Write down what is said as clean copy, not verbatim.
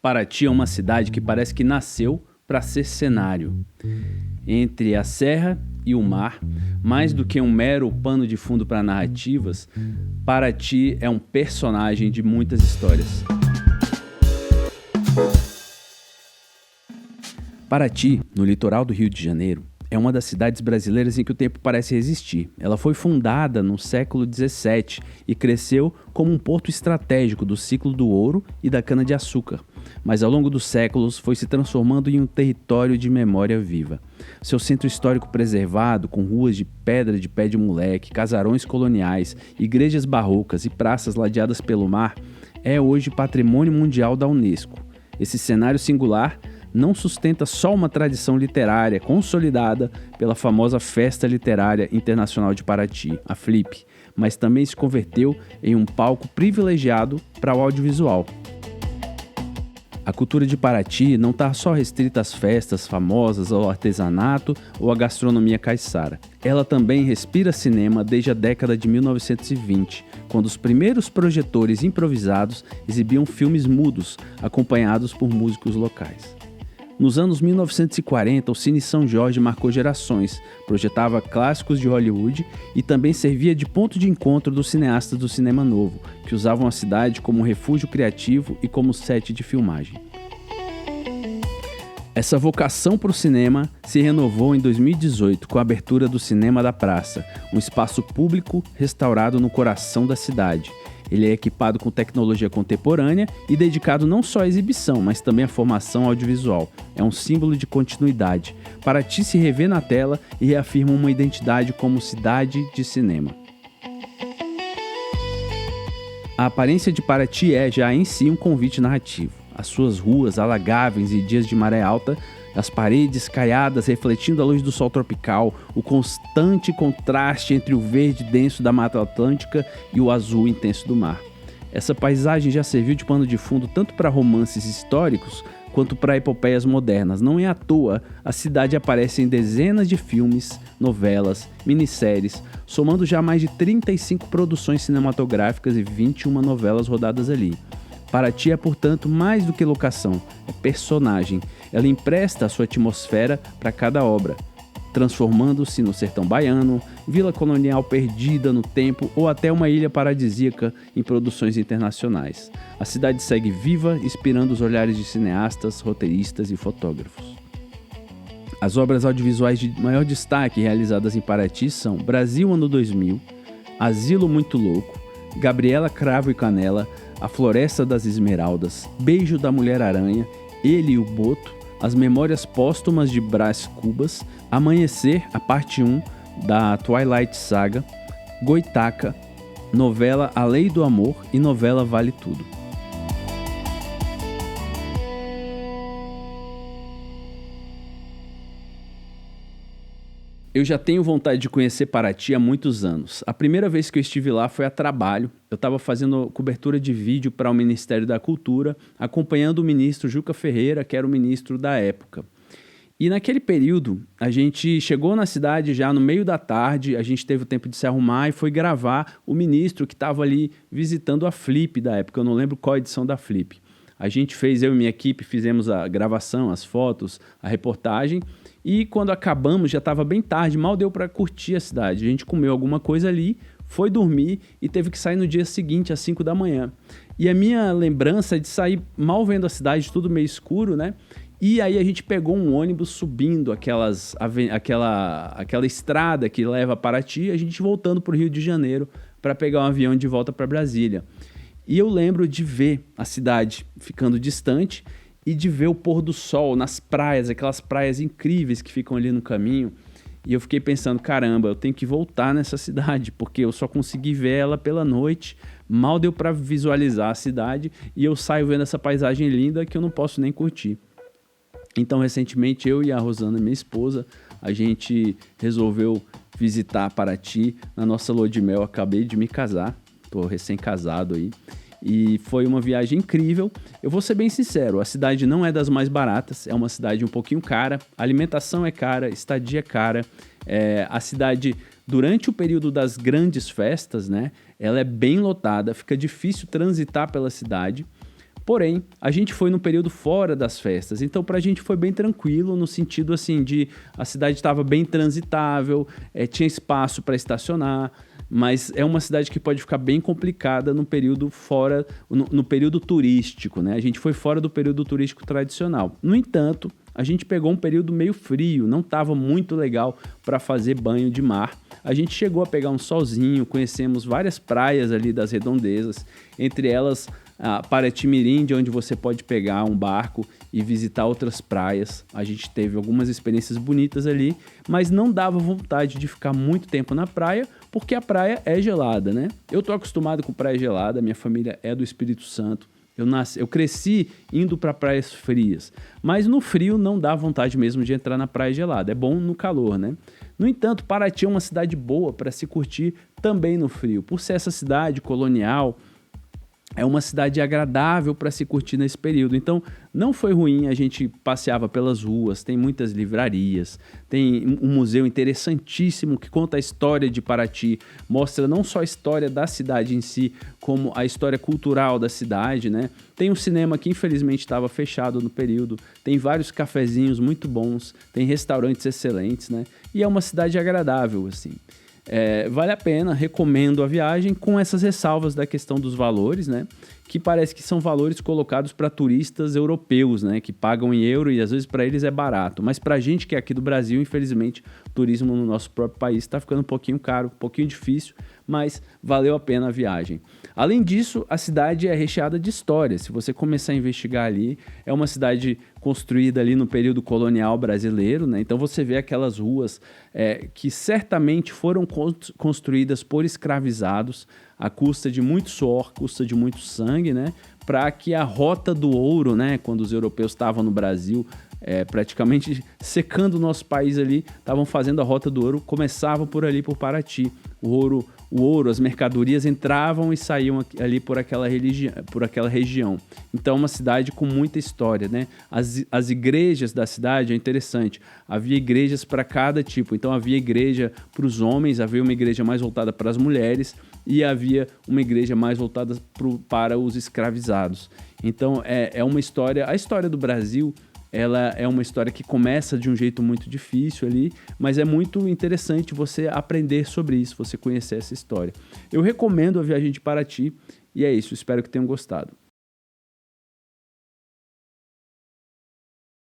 Paraty é uma cidade que parece que nasceu para ser cenário. Entre a serra e o mar, mais do que um mero pano de fundo para narrativas, Paraty é um personagem de muitas histórias. Paraty, no litoral do Rio de Janeiro, é uma das cidades brasileiras em que o tempo parece resistir. Ela foi fundada no século XVII e cresceu como um porto estratégico do ciclo do ouro e da cana-de-açúcar, mas ao longo dos séculos foi se transformando em um território de memória viva. Seu centro histórico preservado, com ruas de pedra de pé de moleque, casarões coloniais, igrejas barrocas e praças ladeadas pelo mar, é hoje patrimônio mundial da Unesco. Esse cenário singular não sustenta só uma tradição literária consolidada pela famosa Festa Literária Internacional de Paraty, a FLIP, mas também se converteu em um palco privilegiado para o audiovisual. A cultura de Paraty não está só restrita às festas famosas, ao artesanato ou à gastronomia caiçara. Ela também respira cinema desde a década de 1920, quando os primeiros projetores improvisados exibiam filmes mudos, acompanhados por músicos locais. Nos anos 1940, o Cine São Jorge marcou gerações, projetava clássicos de Hollywood e também servia de ponto de encontro dos cineastas do cinema novo, que usavam a cidade como um refúgio criativo e como set de filmagem. Essa vocação para o cinema se renovou em 2018 com a abertura do Cinema da Praça, um espaço público restaurado no coração da cidade. Ele é equipado com tecnologia contemporânea e dedicado não só à exibição, mas também à formação audiovisual. É um símbolo de continuidade. Paraty se revê na tela e reafirma uma identidade como cidade de cinema. A aparência de Paraty é já em si um convite narrativo. As suas ruas alagáveis e dias de maré alta, as paredes caiadas refletindo a luz do sol tropical, o constante contraste entre o verde denso da Mata Atlântica e o azul intenso do mar. Essa paisagem já serviu de pano de fundo tanto para romances históricos quanto para epopeias modernas. Não é à toa, a cidade aparece em dezenas de filmes, novelas, minisséries, somando já mais de 35 produções cinematográficas e 21 novelas rodadas ali. Paraty é, portanto, mais do que locação, é personagem. Ela empresta a sua atmosfera para cada obra, transformando-se no sertão baiano, vila colonial perdida no tempo ou até uma ilha paradisíaca em produções internacionais. A cidade segue viva, inspirando os olhares de cineastas, roteiristas e fotógrafos. As obras audiovisuais de maior destaque realizadas em Paraty são Brasil Ano 2000, Asilo Muito Louco, Gabriela Cravo e Canela, A Floresta das Esmeraldas, Beijo da Mulher-Aranha, Ele e o Boto, As Memórias Póstumas de Brás Cubas, Amanhecer, a parte 1 da Twilight Saga, Goitaca, novela A Lei do Amor e novela Vale Tudo. Eu já tenho vontade de conhecer Paraty há muitos anos. A primeira vez que eu estive lá foi a trabalho. Eu estava fazendo cobertura de vídeo para o Ministério da Cultura, acompanhando o ministro Juca Ferreira, que era o ministro da época. E naquele período, a gente chegou na cidade já no meio da tarde, a gente teve o tempo de se arrumar e foi gravar o ministro que estava ali visitando a Flip da época. Eu não lembro qual edição da Flip. A gente fez, eu e minha equipe, fizemos a gravação, as fotos, a reportagem. E quando acabamos, já estava bem tarde, mal deu para curtir a cidade. A gente comeu alguma coisa ali, foi dormir e teve que sair no dia seguinte, às 5 da manhã. E a minha lembrança é de sair mal vendo a cidade, tudo meio escuro, né? E aí a gente pegou um ônibus subindo aquela estrada que leva a Paraty, a gente voltando para o Rio de Janeiro para pegar um avião de volta para Brasília. E eu lembro de ver a cidade ficando distante e de ver o pôr do sol nas praias, aquelas praias incríveis que ficam ali no caminho. E eu fiquei pensando, caramba, eu tenho que voltar nessa cidade, porque eu só consegui ver ela pela noite, mal deu para visualizar a cidade, e eu saio vendo essa paisagem linda que eu não posso nem curtir. Então, recentemente, eu e a Rosana, minha esposa, a gente resolveu visitar Paraty na nossa lua de mel. Acabei de me casar, tô recém-casado aí. E foi uma viagem incrível. Eu vou ser bem sincero, a cidade não é das mais baratas, é uma cidade um pouquinho cara, a alimentação é cara, estadia é cara, a cidade, durante o período das grandes festas, né, ela é bem lotada, fica difícil transitar pela cidade. Porém, a gente foi num período fora das festas, então pra gente foi bem tranquilo, no sentido assim de a cidade estava bem transitável, tinha espaço para estacionar, mas é uma cidade que pode ficar bem complicada no período fora, no período turístico, né? A gente foi fora do período turístico tradicional. No entanto, a gente pegou um período meio frio, não estava muito legal para fazer banho de mar. A gente chegou a pegar um solzinho, conhecemos várias praias ali das redondezas, entre elas a Paraty-Mirim, onde você pode pegar um barco e visitar outras praias. A gente teve algumas experiências bonitas ali, mas não dava vontade de ficar muito tempo na praia, porque a praia é gelada, né? Eu tô acostumado com praia gelada, minha família é do Espírito Santo. Eu cresci indo para praias frias, mas no frio não dá vontade mesmo de entrar na praia gelada. É bom no calor, né? No entanto, Paraty é uma cidade boa para se curtir também no frio. Por ser essa cidade colonial, é uma cidade agradável para se curtir nesse período. Então, não foi ruim, a gente passeava pelas ruas, tem muitas livrarias, tem um museu interessantíssimo que conta a história de Paraty, mostra não só a história da cidade em si, como a história cultural da cidade, né? Tem um cinema que infelizmente estava fechado no período, tem vários cafezinhos muito bons, tem restaurantes excelentes, né? E é uma cidade agradável, assim. Vale a pena, recomendo a viagem com essas ressalvas da questão dos valores, né? Que parece que são valores colocados para turistas europeus, né? Que pagam em euro e às vezes para eles é barato. Mas para a gente que é aqui do Brasil, infelizmente, o turismo no nosso próprio país está ficando um pouquinho caro, um pouquinho difícil, mas valeu a pena a viagem. Além disso, a cidade é recheada de histórias. Se você começar a investigar ali, é uma cidade construída ali no período colonial brasileiro, né? Então você vê aquelas ruas que certamente foram construídas por escravizados, à custa de muito suor, custa de muito sangue, né? Para que a rota do ouro, né? Quando os europeus estavam no Brasil, praticamente secando o nosso país ali, estavam fazendo a rota do ouro, começavam por ali, por Paraty. O ouro, as mercadorias entravam e saíam ali por aquela região. Então, uma cidade com muita história, né? As igrejas da cidade é interessante. Havia igrejas para cada tipo. Então, havia igreja para os homens, havia uma igreja mais voltada para as mulheres e havia uma igreja mais voltada para os escravizados. Então, é uma história... A história do Brasil... Ela é uma história que começa de um jeito muito difícil ali, mas é muito interessante você aprender sobre isso, você conhecer essa história. Eu recomendo a viagem de Paraty e é isso, espero que tenham gostado.